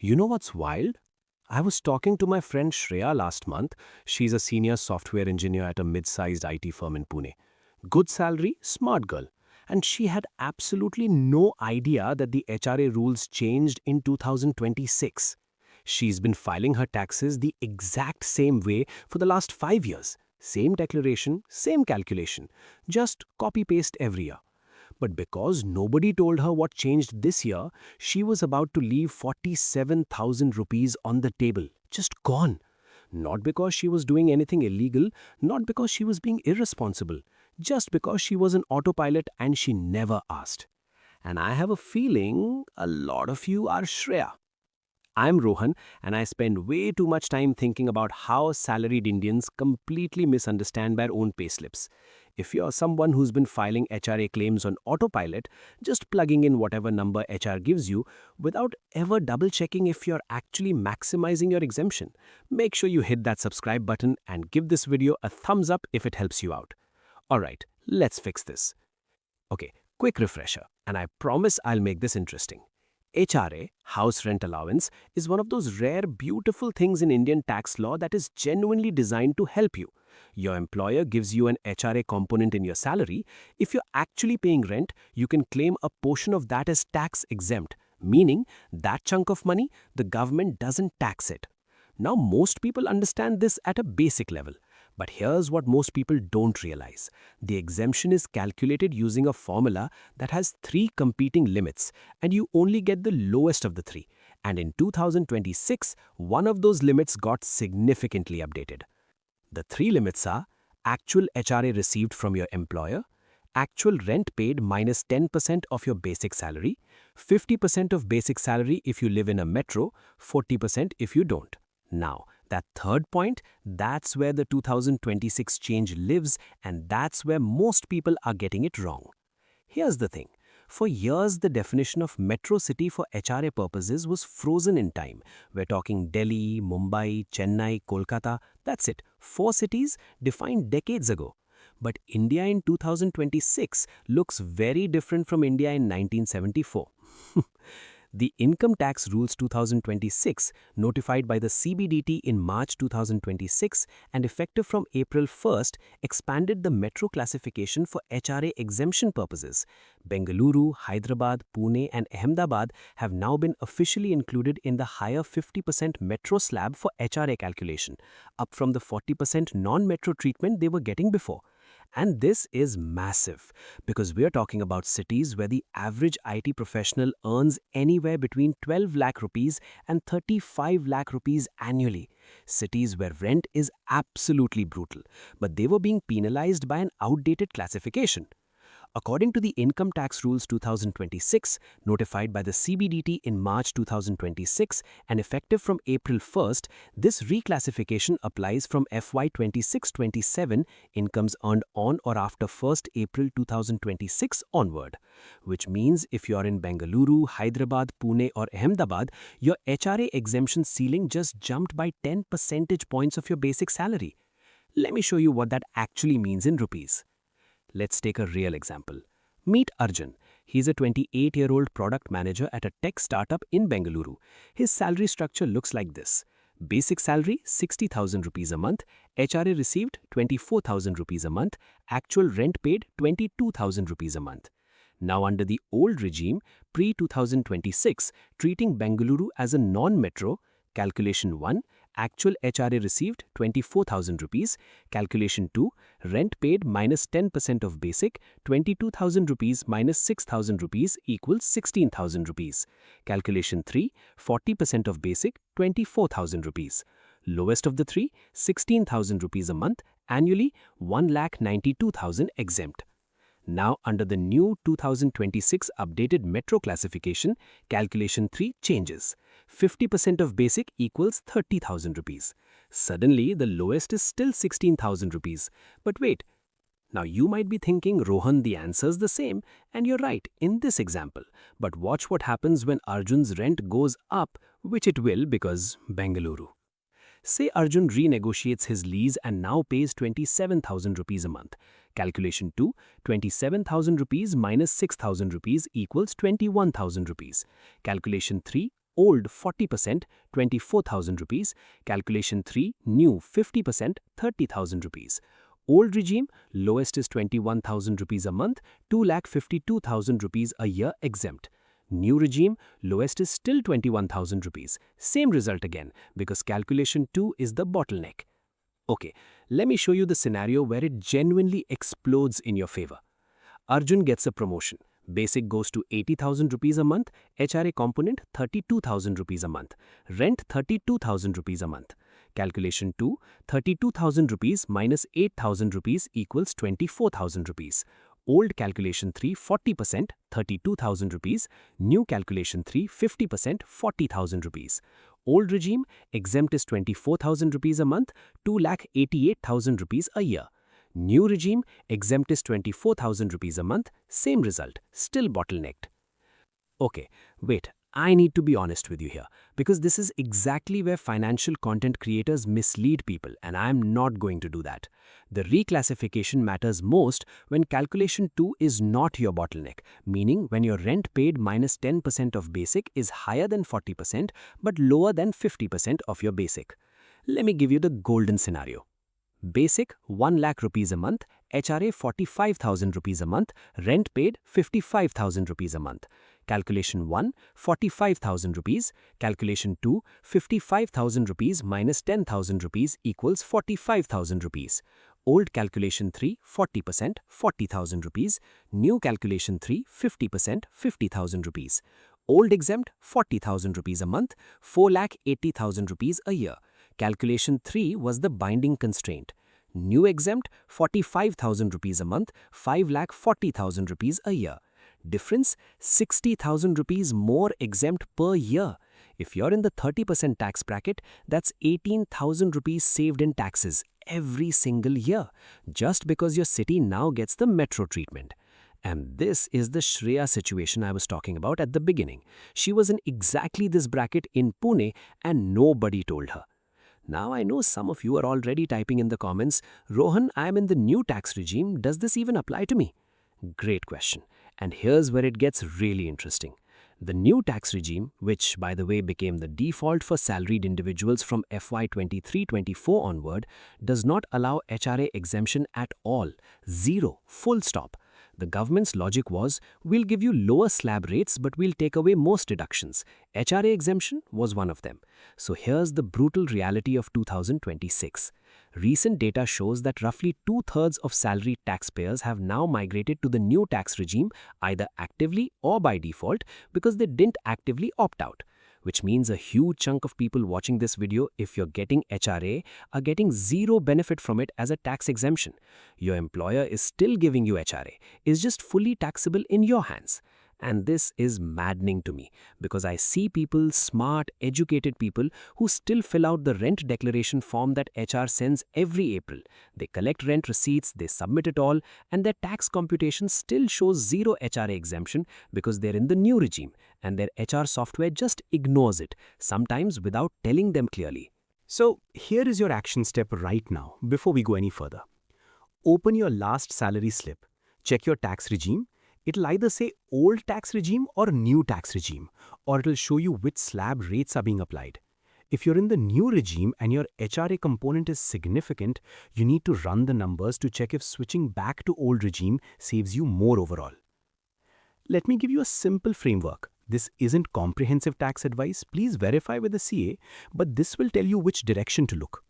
You know what's wild? I was talking to my friend Shreya last month. She's a senior software engineer at a mid-sized IT firm in Pune. Good salary, smart girl. And she had absolutely no idea that the HRA rules changed in 2026. She's been filing her taxes the exact same way for the last 5 years. Same declaration, same calculation. Just copy-paste every year. But because nobody told her what changed this year, she was about to leave 47,000 rupees on the table, just gone. Not because she was doing anything illegal, not because she was being irresponsible, just because she was an autopilot and she never asked. And I have a feeling a lot of you are Shreya. I'm Rohan, and I spend way too much time thinking about how salaried Indians completely misunderstand their own payslips. If you're someone who's been filing HRA claims on autopilot, just plugging in whatever number HR gives you without ever double checking if you're actually maximizing your exemption, make sure you hit that subscribe button and give this video a thumbs up if it helps you out. Alright, let's fix this. Okay, quick refresher, and I promise I'll make this interesting. HRA, House Rent Allowance, is one of those rare, beautiful things in Indian tax law that is genuinely designed to help you. Your employer gives you an HRA component in your salary. If you're actually paying rent, you can claim a portion of that as tax exempt, meaning that chunk of money, the government doesn't tax it. Now, most people understand this at a basic level. But here's what most people don't realize. The exemption is calculated using a formula that has 3 competing limits, and you only get the lowest of the 3. And in 2026, one of those limits got significantly updated. The 3 limits are actual HRA received from your employer, actual rent paid minus 10% of your basic salary, 50% of basic salary if you live in a metro, 40% if you don't. Now, that third point, that's where the 2026 change lives, and that's where most people are getting it wrong. Here's the thing. For years, the definition of metro city for HRA purposes was frozen in time. We're talking Delhi, Mumbai, Chennai, Kolkata. That's it. 4 cities defined decades ago. But India in 2026 looks very different from India in 1974. The Income Tax Rules 2026, notified by the CBDT in March 2026 and effective from April 1st, expanded the Metro classification for HRA exemption purposes. Bengaluru, Hyderabad, Pune and Ahmedabad have now been officially included in the higher 50% Metro slab for HRA calculation, up from the 40% non-Metro treatment they were getting before. And this is massive because we're talking about cities where the average IT professional earns anywhere between 12 lakh rupees and 35 lakh rupees annually. Cities where rent is absolutely brutal, but they were being penalized by an outdated classification. According to the Income Tax Rules 2026, notified by the CBDT in March 2026 and effective from April 1st, this reclassification applies from FY 26-27 incomes earned on or after 1st April 2026 onward. Which means if you're in Bengaluru, Hyderabad, Pune or Ahmedabad, your HRA exemption ceiling just jumped by 10 percentage points of your basic salary. Let me show you what that actually means in rupees. Let's take a real example. Meet Arjun. He's a 28-year-old product manager at a tech startup in Bengaluru. His salary structure looks like this. Basic salary 60,000 rupees a month, HRA received 24,000 rupees a month, actual rent paid 22,000 rupees a month. Now under the old regime, pre-2026, treating Bengaluru as a non-metro, Calculation 1, actual HRA received 24,000 rupees. Calculation 2, rent paid minus 10% of basic, 22,000 rupees minus 6,000 rupees equals 16,000 rupees. Calculation 3, 40% of basic, 24,000 rupees. Lowest of the 3, 16,000 rupees a month, annually 1,92,000 exempt. Now, under the new 2026 updated Metro classification, Calculation 3 changes. 50% of basic equals 30,000 rupees. Suddenly, the lowest is still 16,000 rupees. But wait, now you might be thinking, Rohan, the answer's the same, and you're right in this example. But watch what happens when Arjun's rent goes up, which it will because Bengaluru. Say Arjun renegotiates his lease and now pays 27,000 rupees a month. Calculation 2, 27,000 rupees minus 6,000 rupees equals 21,000 rupees. Calculation 3, old 40%, 24,000 rupees. Calculation 3, new 50%, 30,000 rupees. Old regime, lowest is 21,000 rupees a month, 2,52,000 rupees a year exempt. New regime, lowest is still 21,000 rupees. Same result again, because calculation 2 is the bottleneck. Okay, let me show you the scenario where it genuinely explodes in your favor. Arjun gets a promotion. Basic goes to 80,000 rupees a month, HRA component 32,000 rupees a month, rent 32,000 rupees a month. Calculation 2, 32,000 rupees minus 8,000 rupees equals 24,000 rupees. Old calculation 3, 40%, 32,000 rupees. New calculation 3, 50%, 40,000 rupees. Old regime, exempt is 24,000 rupees a month, 2,88,000 rupees a year. New regime, exempt is 24,000 rupees a month, same result, still bottlenecked. Okay, wait, I need to be honest with you here, because this is exactly where financial content creators mislead people, and I'm not going to do that. The reclassification matters most when calculation 2 is not your bottleneck, meaning when your rent paid minus 10% of basic is higher than 40% but lower than 50% of your basic. Let me give you the golden scenario. Basic 1 lakh rupees a month, HRA 45,000 rupees a month, rent paid 55,000 rupees a month. Calculation 1, 45,000 rupees. Calculation 2, 55,000 rupees minus 10,000 rupees equals 45,000 rupees. Old calculation 3, 40%, 40,000 rupees. New calculation 3, 50%, 50,000 rupees. Old exempt 40,000 rupees a month, 4,80,000 rupees a year. Calculation 3 was the binding constraint. New exempt 45,000 rupees a month, 5,40,000 rupees a year. Difference 60,000 rupees more exempt per year. If you're in the 30% tax bracket, that's 18,000 rupees saved in taxes every single year, just because your city now gets the metro treatment. And this is the Shreya situation I was talking about at the beginning. She was in exactly this bracket in Pune and nobody told her. Now I know some of you are already typing in the comments, Rohan, I am in the new tax regime, does this even apply to me? Great question. And here's where it gets really interesting. The new tax regime, which by the way became the default for salaried individuals from FY 23-24 onward, does not allow HRA exemption at all. Zero. Full stop. The government's logic was, we'll give you lower slab rates but we'll take away most deductions. HRA exemption was one of them. So here's the brutal reality of 2026. Recent data shows that roughly 2/3 of salaried taxpayers have now migrated to the new tax regime either actively or by default because they didn't actively opt out. Which means a huge chunk of people watching this video, if you're getting HRA, are getting zero benefit from it as a tax exemption. Your employer is still giving you HRA, it's just fully taxable in your hands. And this is maddening to me because I see people, smart, educated people, who still fill out the rent declaration form that HR sends every April. They collect rent receipts, they submit it all, and their tax computation still shows zero HRA exemption because they're in the new regime, and their HR software just ignores it, sometimes without telling them clearly. So here is your action step right now before we go any further. Open your last salary slip, check your tax regime. It'll either say old tax regime or new tax regime, or it'll show you which slab rates are being applied. If you're in the new regime and your HRA component is significant, you need to run the numbers to check if switching back to old regime saves you more overall. Let me give you a simple framework. This isn't comprehensive tax advice, please verify with the CA, but this will tell you which direction to look.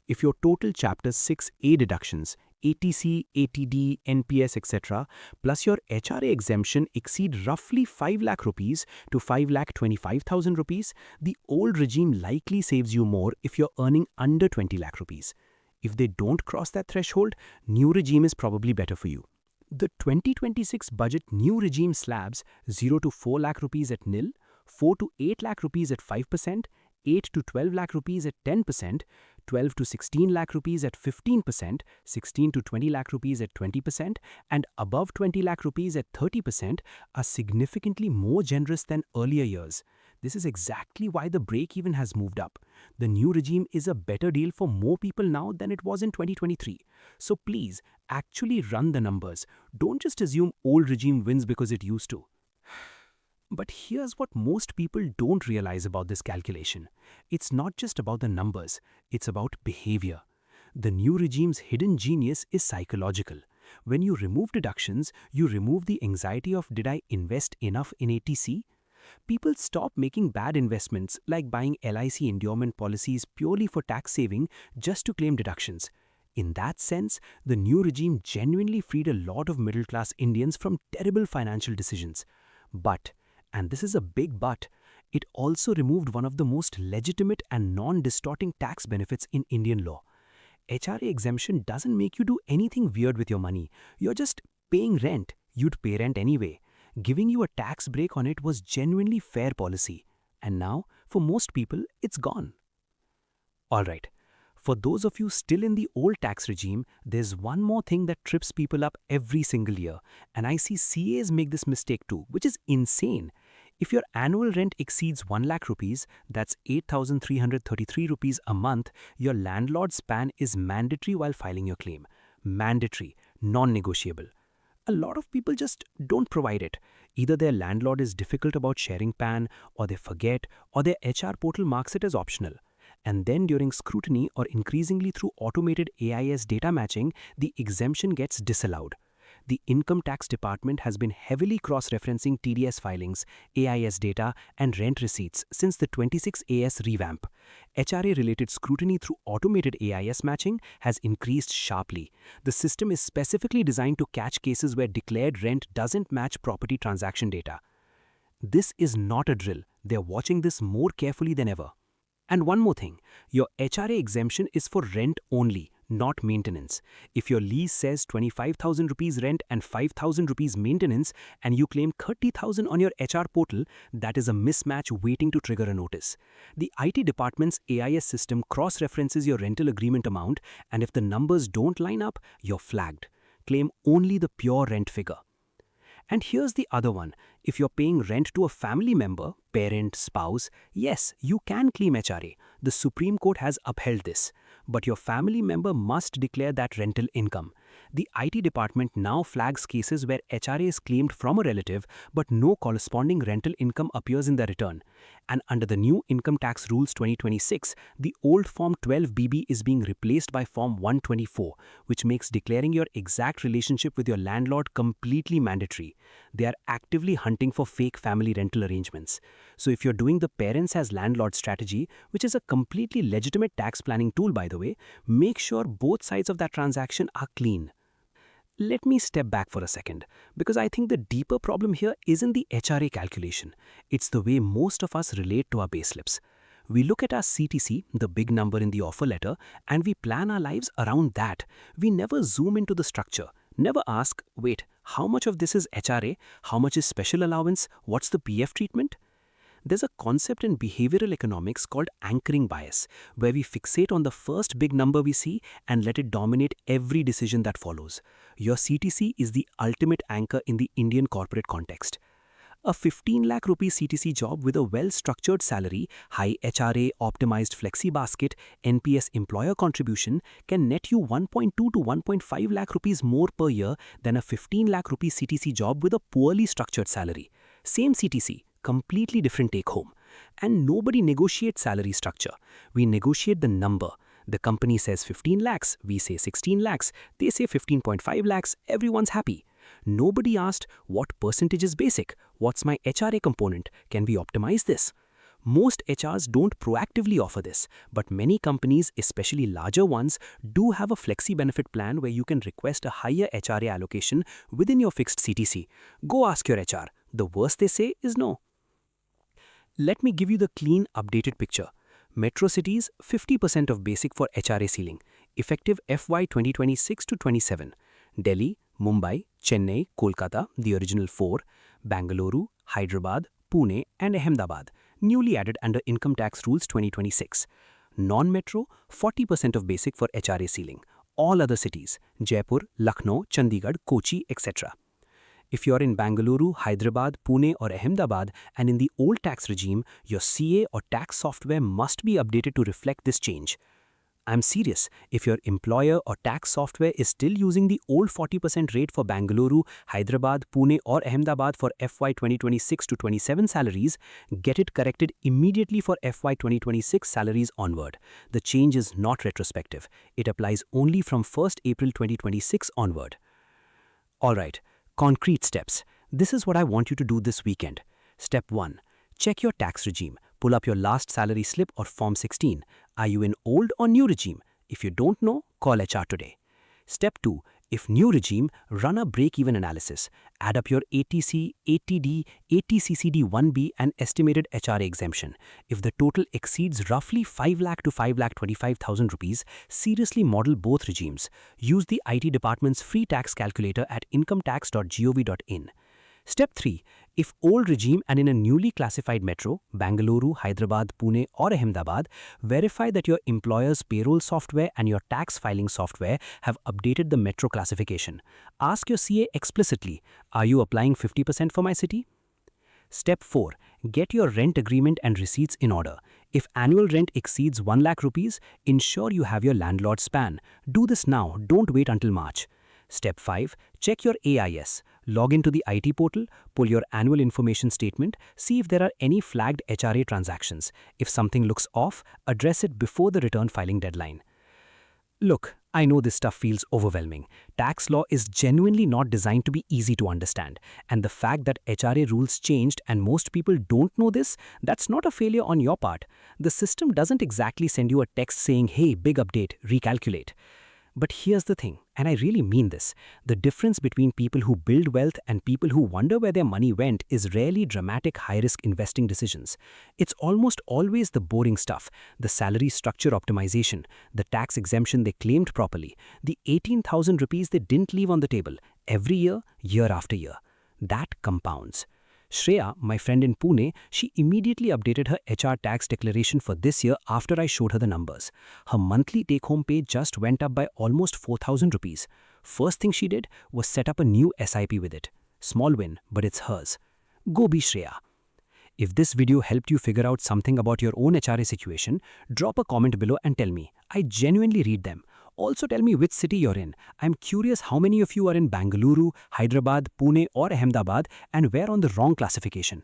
If your total Chapter 6A deductions, ATC, ATD, NPS, etc., plus your HRA exemption exceed roughly 5 lakh rupees to 5,25,000 rupees, the old regime likely saves you more if you're earning under 20 lakh rupees. If they don't cross that threshold, new regime is probably better for you. The 2026 budget new regime slabs 0 to 4 lakh rupees at nil, 4 to 8 lakh rupees at 5%, 8 to 12 lakh rupees at 10%, 12 to 16 lakh rupees at 15%, 16 to 20 lakh rupees at 20%, and above 20 lakh rupees at 30% are significantly more generous than earlier years. This is exactly why the break-even has moved up. The new regime is a better deal for more people now than it was in 2023. So please, actually run the numbers. Don't just assume old regime wins because it used to. But here's what most people don't realize about this calculation. It's not just about the numbers, it's about behavior. The new regime's hidden genius is psychological. When you remove deductions, you remove the anxiety of did I invest enough in ATC? People stop making bad investments like buying LIC endowment policies purely for tax saving just to claim deductions. In that sense, the new regime genuinely freed a lot of middle-class Indians from terrible financial decisions. But, and this is a big but, it also removed one of the most legitimate and non-distorting tax benefits in Indian law. HRA exemption doesn't make you do anything weird with your money. You're just paying rent. You'd pay rent anyway. Giving you a tax break on it was genuinely fair policy. And now, for most people, it's gone. Alright, for those of you still in the old tax regime, there's one more thing that trips people up every single year. And I see CAs make this mistake too, which is insane. If your annual rent exceeds 1 lakh rupees, that's 8,333 rupees a month, your landlord's PAN is mandatory while filing your claim. Mandatory, non-negotiable. A lot of people just don't provide it. Either their landlord is difficult about sharing PAN, or they forget, or their HR portal marks it as optional. And then during scrutiny or increasingly through automated AIS data matching, the exemption gets disallowed. The Income Tax Department has been heavily cross-referencing TDS filings, AIS data, and rent receipts since the 26AS revamp. HRA-related scrutiny through automated AIS matching has increased sharply. The system is specifically designed to catch cases where declared rent doesn't match property transaction data. This is not a drill. They're watching this more carefully than ever. And one more thing, your HRA exemption is for rent only, not maintenance. If your lease says 25,000 rupees rent and 5,000 rupees maintenance and you claim 30,000 on your HR portal, that is a mismatch waiting to trigger a notice. The IT department's AIS system cross-references your rental agreement amount, and if the numbers don't line up, you're flagged. Claim only the pure rent figure. And here's the other one. If you're paying rent to a family member, parent, spouse, yes, you can claim HRA. The Supreme Court has upheld this. But your family member must declare that rental income. The IT department now flags cases where HRA is claimed from a relative, but no corresponding rental income appears in the return. And under the new Income Tax Rules 2026, the old Form 12BB is being replaced by Form 124, which makes declaring your exact relationship with your landlord completely mandatory. They are actively hunting for fake family rental arrangements. So if you're doing the parents as landlord strategy, which is a completely legitimate tax planning tool by the way, make sure both sides of that transaction are clean. Let me step back for a second, because I think the deeper problem here isn't the HRA calculation. It's the way most of us relate to our payslips. We look at our CTC, the big number in the offer letter, and we plan our lives around that. We never zoom into the structure. Never ask, wait, how much of this is HRA? How much is special allowance? What's the PF treatment? There's a concept in behavioral economics called anchoring bias, where we fixate on the first big number we see and let it dominate every decision that follows. Your CTC is the ultimate anchor in the Indian corporate context. A 15 lakh rupee CTC job with a well-structured salary, high HRA, optimized flexi basket, NPS employer contribution can net you 1.2 to 1.5 lakh rupees more per year than a 15 lakh rupee CTC job with a poorly structured salary. Same CTC, completely different take home. And nobody negotiates salary structure. We negotiate the number. The company says 15 lakhs, we say 16 lakhs, they say 15.5 lakhs, everyone's happy. Nobody asked what percentage is basic, what's my HRA component, can we optimize this? Most HRs don't proactively offer this, but many companies, especially larger ones, do have a flexi benefit plan where you can request a higher HRA allocation within your fixed CTC. Go ask your HR. The worst they say is no. Let me give you the clean, updated picture. Metro cities, 50% of basic for HRA ceiling, effective FY 2026 to 27. Delhi, Mumbai, Chennai, Kolkata, the original 4, Bengaluru, Hyderabad, Pune, and Ahmedabad, newly added under Income Tax Rules 2026. Non-metro, 40% of basic for HRA ceiling. All other cities, Jaipur, Lucknow, Chandigarh, Kochi, etc. If you're in Bengaluru, Hyderabad, Pune or Ahmedabad and in the old tax regime, your CA or tax software must be updated to reflect this change. I'm serious. If your employer or tax software is still using the old 40% rate for Bengaluru, Hyderabad, Pune or Ahmedabad for FY 2026 to 27 salaries, get it corrected immediately for FY 2026 salaries onward. The change is not retrospective. It applies only from 1st April 2026 onward. Alright, concrete steps. This is what I want you to do this weekend. Step 1. Check your tax regime. Pull up your last salary slip or Form 16. Are you in old or new regime? If you don't know, call HR today. Step 2. If new regime, run a break-even analysis. Add up your ATC, ATD, ATCCD1B and estimated HRA exemption. If the total exceeds roughly 5 lakh to 5,25,000 rupees, seriously model both regimes. Use the IT department's free tax calculator at incometax.gov.in. Step 3. If old regime and in a newly classified metro, Bengaluru, Hyderabad, Pune or Ahmedabad, verify that your employer's payroll software and your tax filing software have updated the Metro classification. Ask your CA explicitly, are you applying 50% for my city? Step 4. Get your rent agreement and receipts in order. If annual rent exceeds 1 lakh rupees, ensure you have your landlord's PAN. Do this now, don't wait until March. Step 5. Check your AIS. Log into the IT portal, pull your annual information statement, see if there are any flagged HRA transactions. If something looks off, address it before the return filing deadline. Look, I know this stuff feels overwhelming. Tax law is genuinely not designed to be easy to understand. And the fact that HRA rules changed and most people don't know this, that's not a failure on your part. The system doesn't exactly send you a text saying, hey, big update, recalculate. But here's the thing, and I really mean this. The difference between people who build wealth and people who wonder where their money went is rarely dramatic high-risk investing decisions. It's almost always the boring stuff, the salary structure optimization, the tax exemption they claimed properly, the 18,000 rupees they didn't leave on the table, every year, year after year. That compounds. Shreya, my friend in Pune, she immediately updated her HR tax declaration for this year after I showed her the numbers. Her monthly take-home pay just went up by almost 4,000 rupees. First thing she did was set up a new SIP with it. Small win, but it's hers. Go be Shreya. If this video helped you figure out something about your own HRA situation, drop a comment below and tell me. I genuinely read them. Also tell me which city you're in. I'm curious how many of you are in Bengaluru, Hyderabad, Pune or Ahmedabad and where on the wrong classification.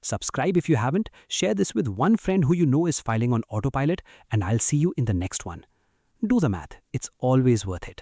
Subscribe if you haven't, share this with one friend who you know is filing on autopilot, and I'll see you in the next one. Do the math, it's always worth it.